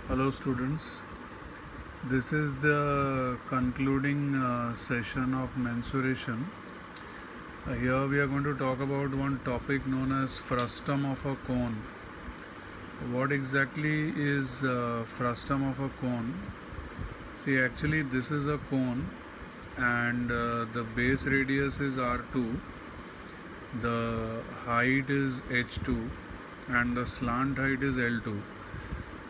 Hello students, this is the concluding session of mensuration. Here we are going to talk about one topic known as frustum of a cone. What exactly is frustum of a cone? See, actually this is a cone and the base radius is R2, the height is H2 and the slant height is L2.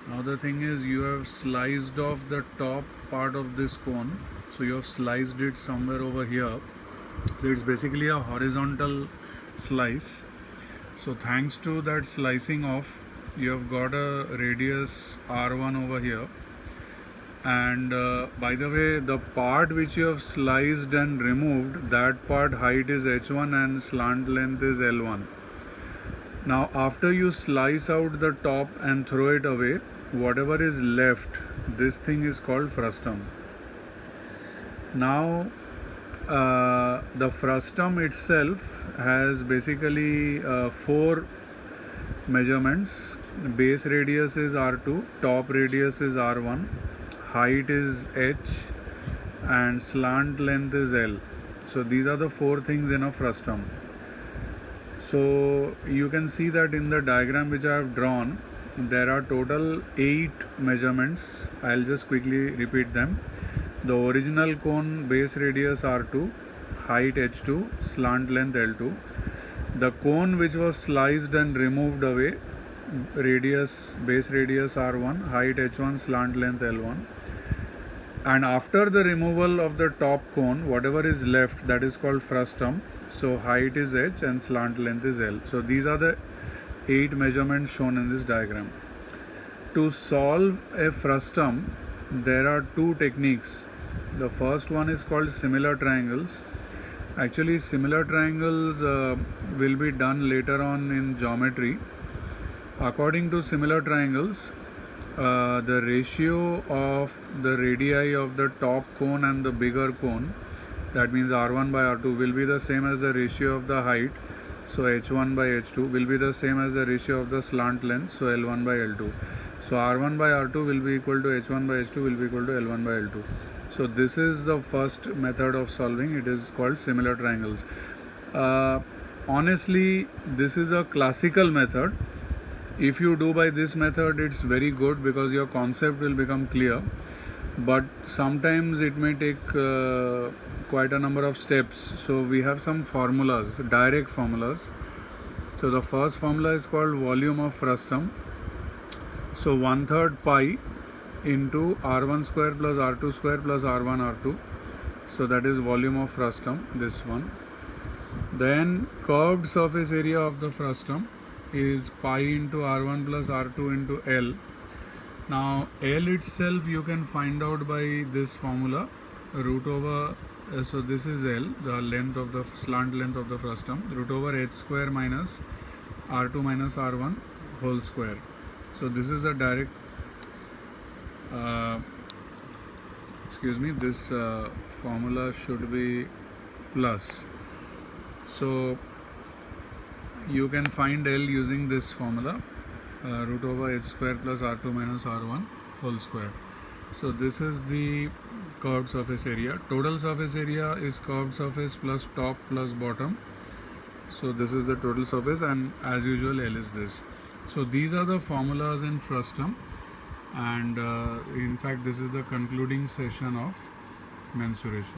Now the thing is, you have sliced off the top part of this cone, so you have sliced it somewhere over here. So it's basically a horizontal slice. So thanks to that slicing off, you have got a radius R1 over here. And by the way, the part which you have sliced and removed, that part height is H1 and slant length is L1. Now after you slice out the top and throw it away, whatever is left, this thing is called frustum. Now the frustum itself has basically 4 measurements. Base radius is R2, top radius is R1, height is H and slant length is L. So these are the 4 things in a frustum. So you can see that in the diagram which I have drawn, there are total 8 measurements. I'll just quickly repeat them. The original cone base radius R2, height H2, slant length L2. The cone which was sliced and removed away, base radius R1, height H1, slant length L1. And after the removal of the top cone, whatever is left, that is called frustum. So height is H and slant length is L. So these are the 8 measurements shown in this diagram. To solve a frustum, there are 2 techniques. The first one is called similar triangles. Actually, similar triangles will be done later on in geometry. According to similar triangles, the ratio of the radii of the top cone and the bigger cone, that means R1 by R2, will be the same as the ratio of the height. So H1 by H2 will be the same as the ratio of the slant length. So L1 by L2. So R1 by R2 will be equal to H1 by H2 will be equal to L1 by L2. So this is the first method of solving. It is called similar triangles. Honestly, this is a classical method. If you do by this method, it's very good because your concept will become clear. But sometimes it may take quite a number of steps. So we have some formulas, direct formulas. So the first formula is called volume of frustum. So 1/3 pi into R1 square plus R2 square plus R1 R2. So that is volume of frustum, this one. Then curved surface area of the frustum is pi into R1 plus R2 into L. Now L itself you can find out by this formula, root over, so this is L, the length of the slant length of the frustum, root over H square minus R2 minus R1 whole square. So this is a direct, this formula should be plus. So you can find L using this formula, root over H square plus R2 minus R1 whole square. So this is the curved surface area. Total surface area is curved surface plus top plus bottom. So this is the total surface, and as usual L is this. So these are the formulas in frustum, and in fact this is the concluding session of mensuration.